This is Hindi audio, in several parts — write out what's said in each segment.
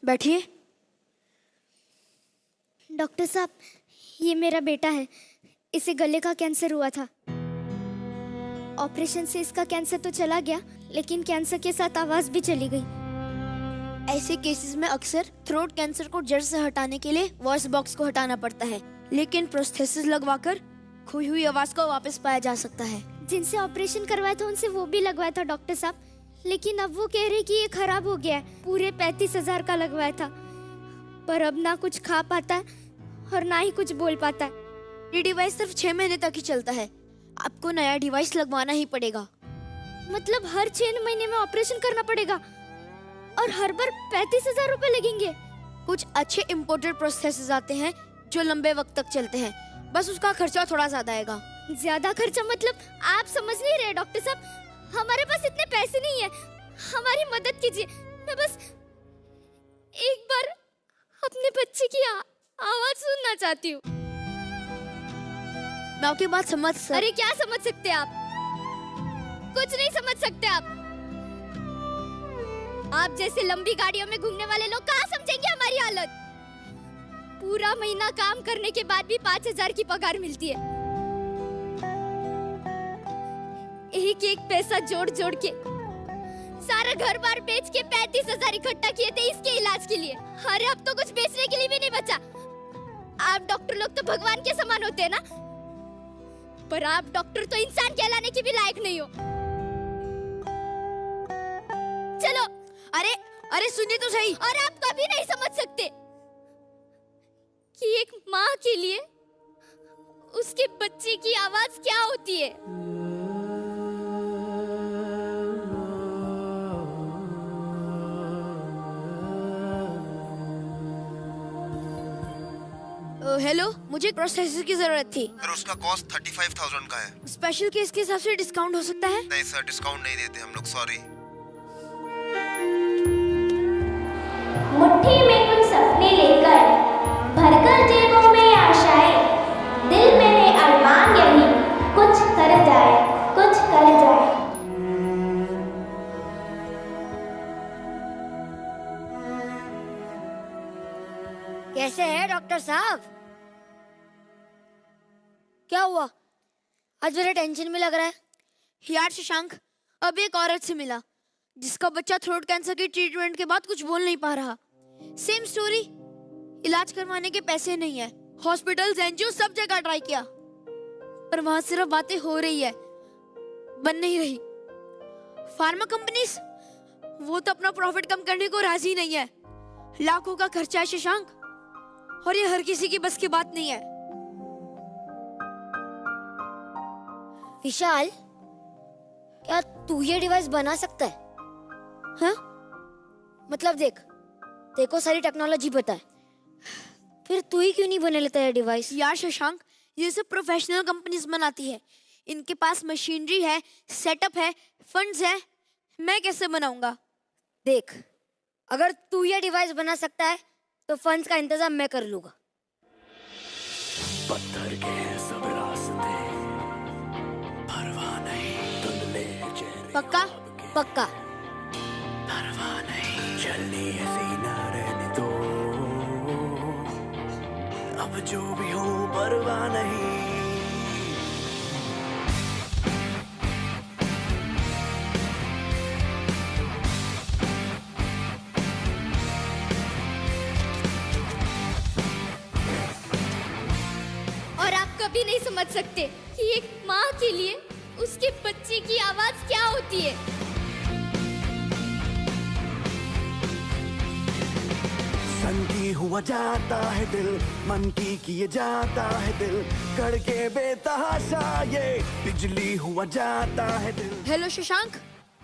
बैठिए। डॉक्टर साहब, ये मेरा बेटा है। इसे गले का कैंसर हुआ था। ऑपरेशन से इसका कैंसर तो चला गया, लेकिन कैंसर के साथ आवाज भी चली गई। ऐसे केसेस में अक्सर थ्रोट कैंसर को जड़ से हटाने के लिए वॉइस बॉक्स को हटाना पड़ता है, लेकिन प्रोस्थेसिस लगवाकर खोई हुई आवाज को वापस पाया जा सकता है। जिनसे ऑपरेशन करवाया था उनसे वो भी लगवाया था डॉक्टर साहब, लेकिन अब वो कह रहे कि ये खराब हो गया है। पूरे 35,000 का लगवाया था, पर अब ना कुछ खा पाता है और ना ही कुछ बोल पाता है। ये डिवाइस सिर्फ 6 महीने तक ही चलता है। आपको नया डिवाइस लगवाना ही पड़ेगा। मतलब हर 6 महीने में ऑपरेशन करना पड़ेगा और हर बार 35,000 रुपए लगेंगे। कुछ अच्छे इम्पोर्टेड प्रोस्थेसिस आते हैं जो लंबे वक्त तक चलते हैं, बस उसका खर्चा थोड़ा ज्यादा आएगा। ज्यादा खर्चा मतलब? आप समझ नहीं रहे डॉक्टर साहब, हमारे पास इतने पैसे नहीं है। हमारी मदद कीजिए। मैं बस एक बार अपने बच्चे की आवाज सुनना चाहती हूँ। मैं आपकी बात समझ अरे क्या समझ सकते आप? कुछ नहीं समझ सकते आप। आप जैसे लंबी गाड़ियों में घूमने वाले लोग कहाँ समझेंगे हमारी हालत। पूरा महीना काम करने के बाद भी 5,000 की पगार मिलती है। एक एक पैसा जोड़ जोड़ के सारा घर बार बेच के 35,000 इकट्ठा किए थे इसके इलाज के लिए। अरे अब तो कुछ बेचने के लिए भी नहीं बचा। आप डॉक्टर लोग तो भगवान के समान होते हैं ना, पर आप डॉक्टर तो इंसान कहलाने के भी लायक नहीं हो। चलो। अरे सुनिए तो सही। और आप कभी नहीं समझ सकते कि एक माँ के लिए उसके बच्चे की आवाज क्या होती है। हेलो, मुझे प्रोस्थेसिस की जरूरत थी। सर उसका कॉस्ट 35,000 का है। स्पेशल केस के हिसाब से डिस्काउंट हो सकता है? नहीं सर, डिस्काउंट नहीं देते हम लोग, सॉरी। मुट्ठी में कुछ सपने लेकर भरकर जेबों में आशाएं, दिल में है अरमान यही कुछ कर जाए, कुछ कर जाए। कैसे है डॉक्टर साहब? क्या हुआ? आज मेरा टेंशन में लग रहा है। यार शशांक, अब एक औरत से मिला जिसका बच्चा थ्रोट कैंसर की ट्रीटमेंट के बाद कुछ बोल नहीं पा रहा। Same story. इलाज करवाने के पैसे नहीं है। हॉस्पिटल्स, एनजीओ सब जगह ट्राई किया, पर वहां सिर्फ बातें हो रही है, बन नहीं रही। फार्मा कंपनीज वो तो अपना प्रॉफिट कम करने को राजी नहीं है। लाखों का खर्चा है शशांक, और ये हर किसी की बस की बात नहीं है। विशाल, क्या तू ये डिवाइस बना सकता है? हाँ? मतलब देख, तेरे को सारी टेक्नोलॉजी पता है, फिर तू ही क्यों नहीं बना लेता है डिवाइस? यार शशांक, ये सब प्रोफेशनल कंपनीज बनाती है। इनके पास मशीनरी है, सेटअप है, फंड्स है। मैं कैसे बनाऊंगा? देख, अगर तू ये डिवाइस बना सकता है तो फंड्स का इंतजाम मैं कर लूंगा। पत्थर के सब रास्ते, परवाह नहीं, धुंधले चेहरे, पक्का? पक्का। परवाह नहीं, चलनी है सीना रहने दो, अब जो भी हो परवाह नहीं। और आप कभी नहीं समझ सकते कि एक माँ के लिए उसके बच्चे की आवाज क्या होती है। सन की हुआ जाता है दिल, मन की किए जाता है दिल, करके बेतहाशा ये बिजली हुआ जाता है दिल। हेलो शशांक।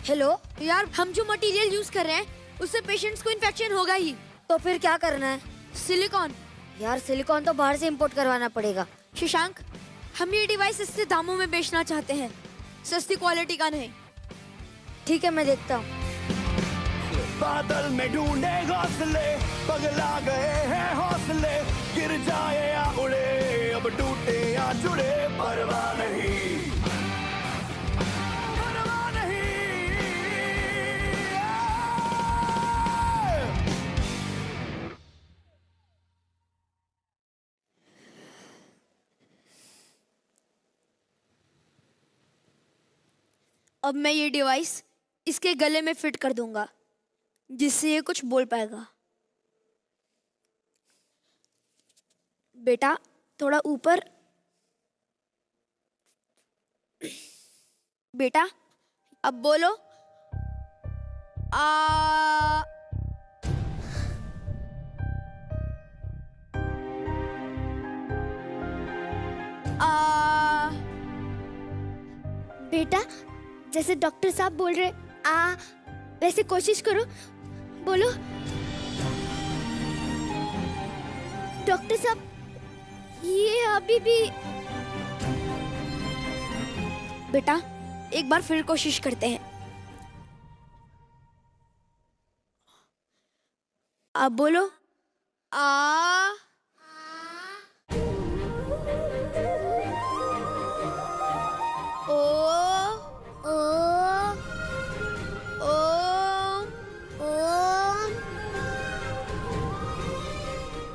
हेलो। यार हम जो मटेरियल यूज कर रहे हैं उससे पेशेंट्स को इन्फेक्शन होगा ही। तो फिर क्या करना है? सिलिकॉन। यार सिलिकॉन तो बाहर से इंपोर्ट करवाना पड़ेगा। शशांक, हम ये डिवाइस सस्ते दामों में बेचना चाहते हैं, सस्ती क्वालिटी का नहीं। ठीक है, मैं देखता हूँ। बादल में ढूंढे घोंसले, पगला गए हैं हौसले, गिर जाए या उड़े, अब टूटे या जुड़े, परवाह नहीं, परवाह नहीं। 1 अब मैं ये डिवाइस इसके गले में फिट कर दूंगा, जिससे ये कुछ बोल पाएगा। बेटा थोड़ा ऊपर। बेटा अब बोलो। आ आ बेटा जैसे डॉक्टर साहब बोल रहे आ, वैसे कोशिश करो, बोलो। डॉक्टर साहब ये अभी भी। बेटा एक बार फिर कोशिश करते हैं। अब बोलो। आ ओ ओ ओ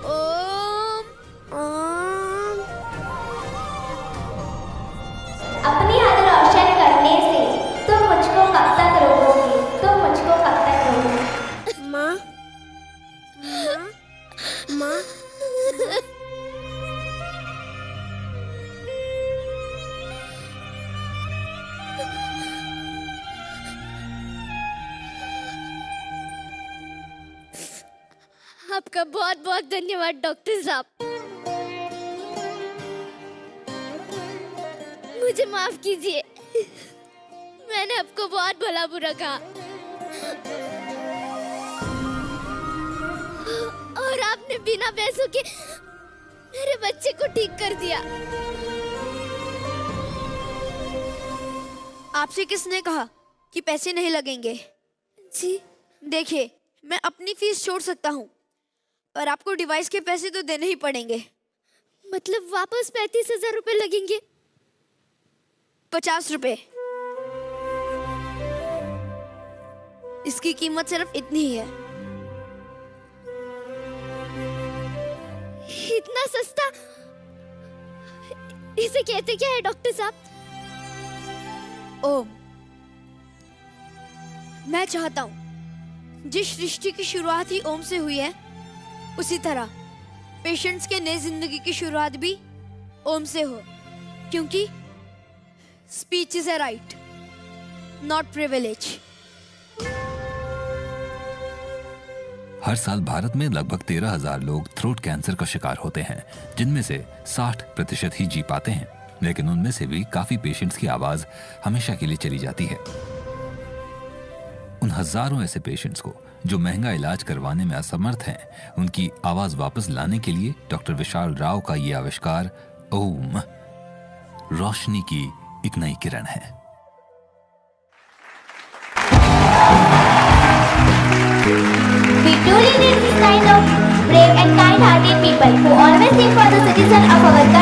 ओ ओम। अपनी हद रोशन करने से तुम मुझको कब तक रोकोगे? तुम मुझको कब तक रोकोगे? माँ माँ आपका बहुत बहुत धन्यवाद डॉक्टर साहब। मुझे माफ कीजिए, मैंने आपको बहुत भला बुरा कहा और आपने बिना पैसों के मेरे बच्चे को ठीक कर दिया। आपसे किसने कहा कि पैसे नहीं लगेंगे? जी देखिए मैं अपनी फीस छोड़ सकता हूँ, पर आपको डिवाइस के पैसे तो देने ही पड़ेंगे। मतलब वापस 35,000 रुपए लगेंगे? 50 रुपए। इसकी कीमत सिर्फ इतनी ही है। इतना सस्ता? इसे कहते क्या है डॉक्टर साहब? ओम, मैं चाहता हूँ जिस सृष्टि की शुरुआत ही ओम से हुई है, उसी तरह पेशेंट्स के नई जिंदगी की शुरुआत भी ओम से हो, क्योंकि speech is a right, not privilege. हर साल भारत में लगभग 13,000 लोग थ्रोट कैंसर का शिकार होते हैं, जिनमें से 60% ही जी पाते हैं, लेकिन उनमें से भी काफी पेशेंट्स की आवाज हमेशा के लिए चली जाती है। उन हजारों ऐसे पेशेंट्स को जो महंगा इलाज करवाने में असमर्थ हैं, उनकी आवाज वापस लाने के लिए डॉक्टर विशाल राव का ये आविष्कार ओम रोशनी की एक नई किरण है। We truly need this kind of brave and kind-hearted people who always think for the citizen of our country.